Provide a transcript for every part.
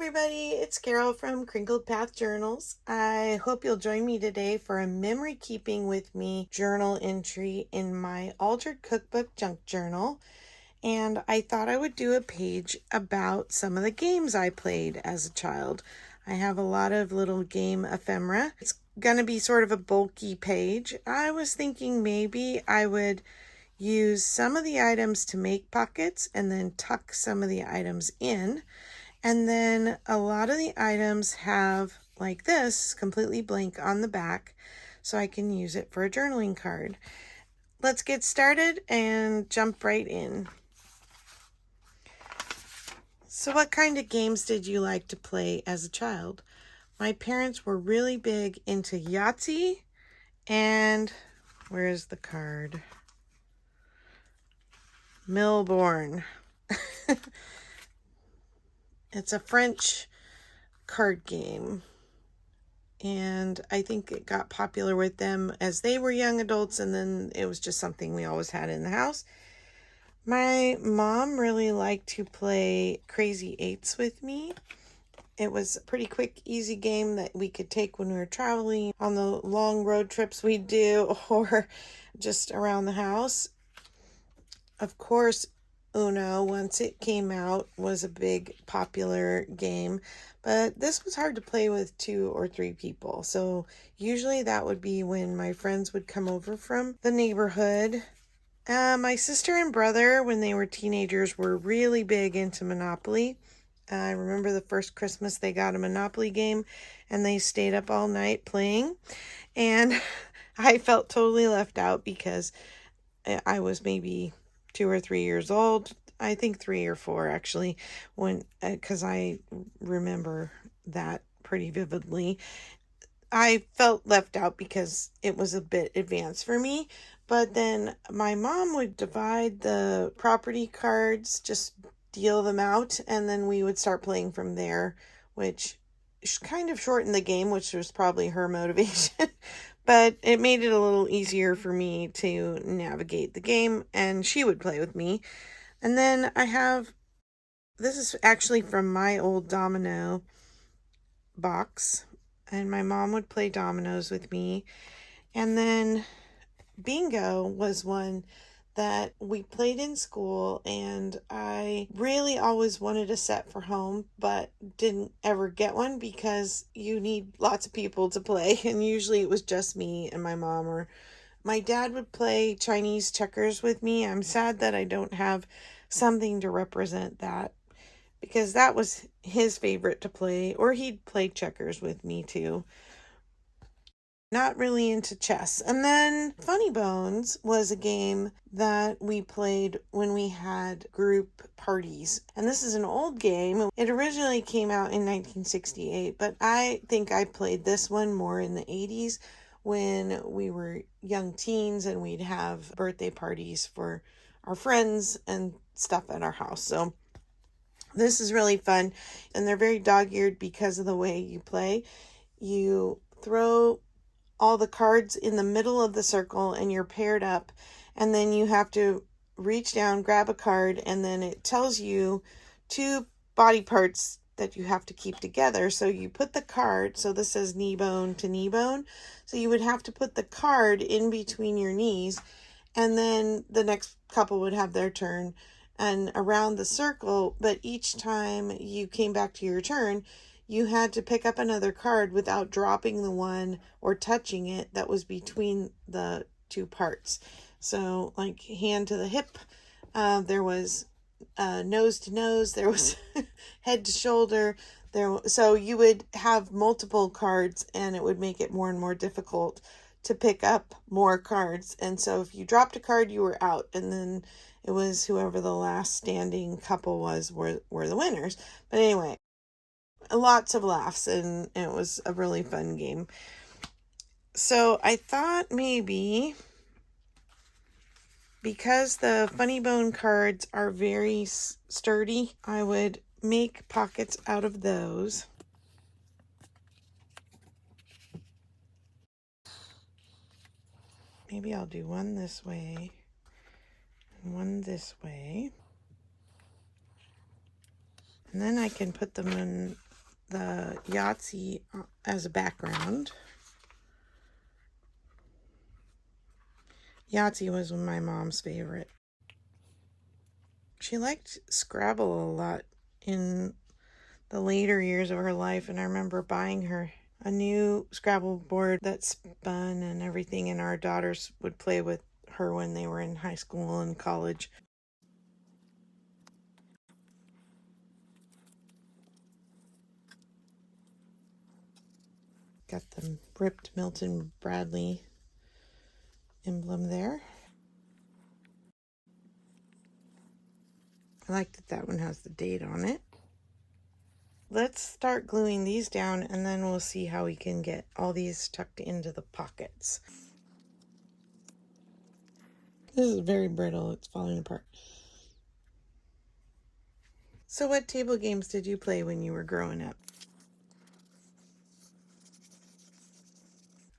everybody, it's Carol from Crinkled Path Journals. I hope you'll join me today for a memory keeping with me journal entry in my Altered Cookbook Junk Journal. And I thought I would do a page about some of the games I played as a child. I have a lot of little game ephemera. It's going to be sort of a bulky page. I was thinking maybe I would use some of the items to make pockets and then tuck some of the items in. And then a lot of the items have, like this, completely blank on the back, so I can use it for a journaling card. Let's get started and jump right in. So what kind of games did you like to play as a child? My parents were really big into Yahtzee and, where is the card? Milbourne. It's a French card game. And I think it got popular with them as they were young adults, and then it was just something we always had in the house. My mom really liked to play Crazy Eights with me. It was a pretty quick, easy game that we could take when we were traveling on the long road trips we'd do or just around the house. Of course, Uno, once it came out, was a big popular game, but this was hard to play with 2 or 3 people. So usually that would be when my friends would come over from the neighborhood. My sister and brother, when they were teenagers, were really big into Monopoly. I remember the first Christmas they got a Monopoly game and they stayed up all night playing. And I felt totally left out because I was maybe 2 or 3 years old. I think 3 or 4 actually, when because I remember that pretty vividly. I felt left out because it was a bit advanced for me. But then my mom would divide the property cards, just deal them out, and then we would start playing from there, which kind of shortened the game, which was probably her motivation. But it made it a little easier for me to navigate the game, and she would play with me. And then this is actually from my old domino box, and my mom would play dominoes with me. And then bingo was one that we played in school, and I really always wanted a set for home, but didn't ever get one because you need lots of people to play, and usually it was just me and my mom, or my dad would play Chinese checkers with me. I'm sad that I don't have something to represent that, because that was his favorite to play, or he'd play checkers with me too. Not really into chess. And then Funny Bones was a game that we played when we had group parties. And this is an old game. It originally came out in 1968, but I think I played this one more in the 80s when we were young teens and we'd have birthday parties for our friends and stuff at our house. So this is really fun, and they're very dog-eared because of the way you play. You throw all the cards in the middle of the circle and you're paired up, and then you have to reach down, grab a card, and then it tells you 2 body parts that you have to keep together. So you put the card, so this says knee bone to knee bone, so you would have to put the card in between your knees, and then the next couple would have their turn and around the circle. But each time you came back to your turn, you had to pick up another card without dropping the one or touching it that was between the 2 parts. So like hand to the hip, there was nose to nose, there was head to shoulder. So you would have multiple cards, and it would make it more and more difficult to pick up more cards. And so if you dropped a card, you were out, and then it was whoever the last standing couple was were the winners. But anyway, lots of laughs, and it was a really fun game. So I thought maybe, because the Funny Bone cards are very sturdy, I would make pockets out of those. Maybe I'll do one this way and one this way. And then I can put them in the Yahtzee as a background. Yahtzee was my mom's favorite. She liked Scrabble a lot in the later years of her life, and I remember buying her a new Scrabble board that spun and everything, and our daughters would play with her when they were in high school and college. Got the ripped Milton Bradley emblem there. I like that that one has the date on it. Let's start gluing these down, and then we'll see how we can get all these tucked into the pockets. This is very brittle. It's falling apart. So what table games did you play when you were growing up?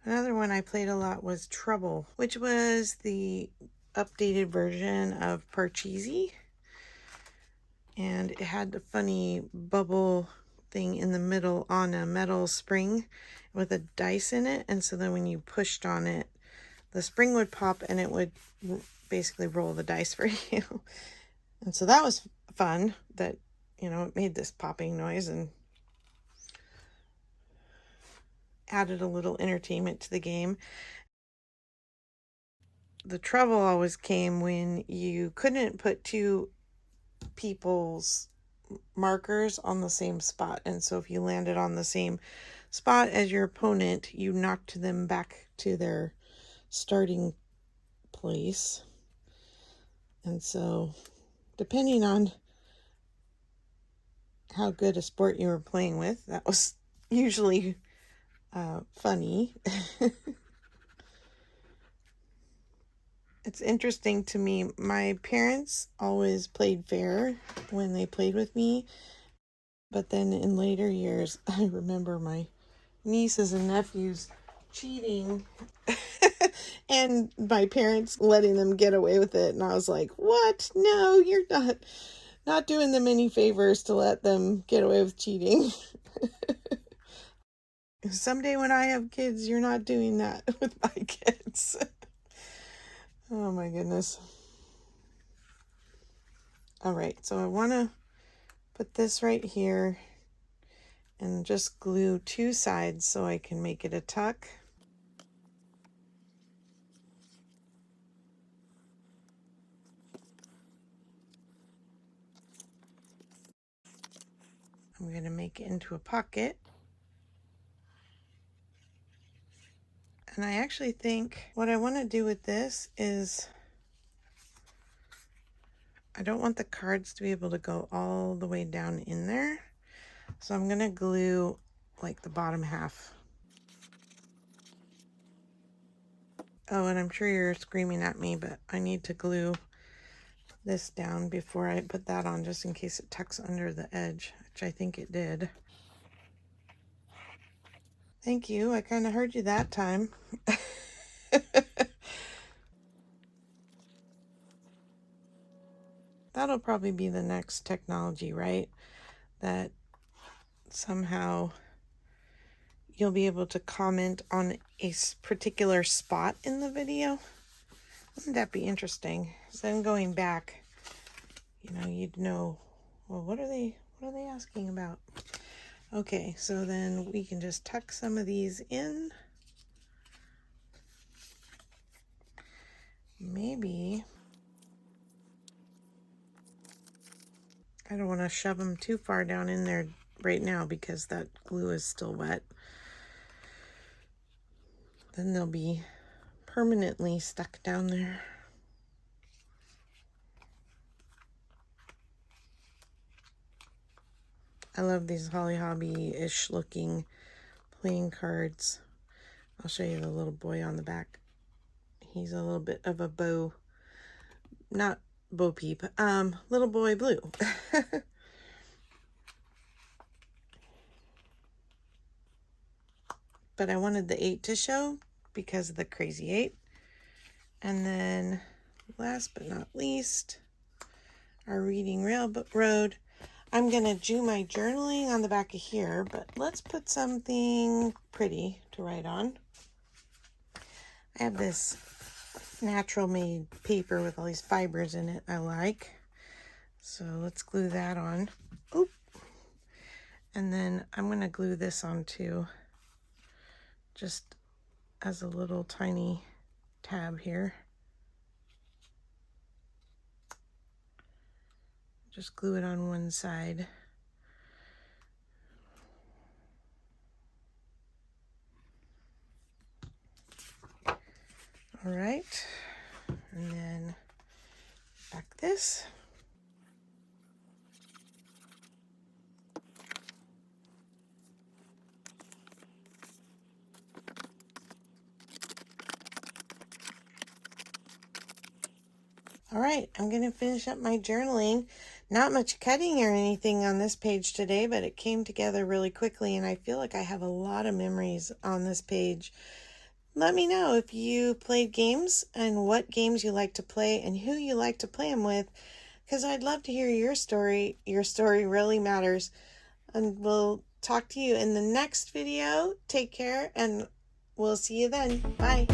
Another one I played a lot was Trouble, which was the updated version of Parcheesi. And it had a funny bubble thing in the middle on a metal spring with a dice in it. And so then when you pushed on it, the spring would pop and it would basically roll the dice for you. And so that was fun that, you know, it made this popping noise and added a little entertainment to the game. The trouble always came when you couldn't put two people's markers on the same spot. And so if you landed on the same spot as your opponent, you knocked them back to their starting place. And so depending on how good a sport you were playing with, that was usually funny. It's interesting to me. My parents always played fair when they played with me. But then in later years, I remember my nieces and nephews cheating and my parents letting them get away with it. And I was like, what? No, you're not doing them any favors to let them get away with cheating. Someday when I have kids, you're not doing that with my kids. Oh my goodness. All right, so I want to put this right here and just glue two sides so I can make it a tuck. I'm going to make it into a pocket. And I actually think what I want to do with this is I don't want the cards to be able to go all the way down in there. So I'm going to glue like the bottom half. Oh, and I'm sure you're screaming at me, but I need to glue this down before I put that on, just in case it tucks under the edge, which I think it did. Thank you. I kind of heard you that time. That'll probably be the next technology, right? That somehow you'll be able to comment on a particular spot in the video. Wouldn't that be interesting? So then going back, you know, you'd know, well, what are they asking about? Okay, so then we can just tuck some of these in. Maybe I don't want to shove them too far down in there right now because that glue is still wet. Then they'll be permanently stuck down there. I love these Holly Hobby-ish looking playing cards. I'll show you the little boy on the back. He's a little bit of a not Bo Peep, Little Boy Blue. But I wanted the 8 to show because of the crazy 8. And then last but not least, our Reading Railroad. I'm going to do my journaling on the back of here, but let's put something pretty to write on. I have this natural made paper with all these fibers in it I like. So let's glue that on. Oop. And then I'm going to glue this on too, just as a little tiny tab here. Just glue it on one side. All right, and then back this. All right, I'm going to finish up my journaling. Not much cutting or anything on this page today, but it came together really quickly, and I feel like I have a lot of memories on this page. Let me know if you played games and what games you like to play and who you like to play them with, because I'd love to hear your story. Your story really matters. And we'll talk to you in the next video. Take care, and we'll see you then. Bye.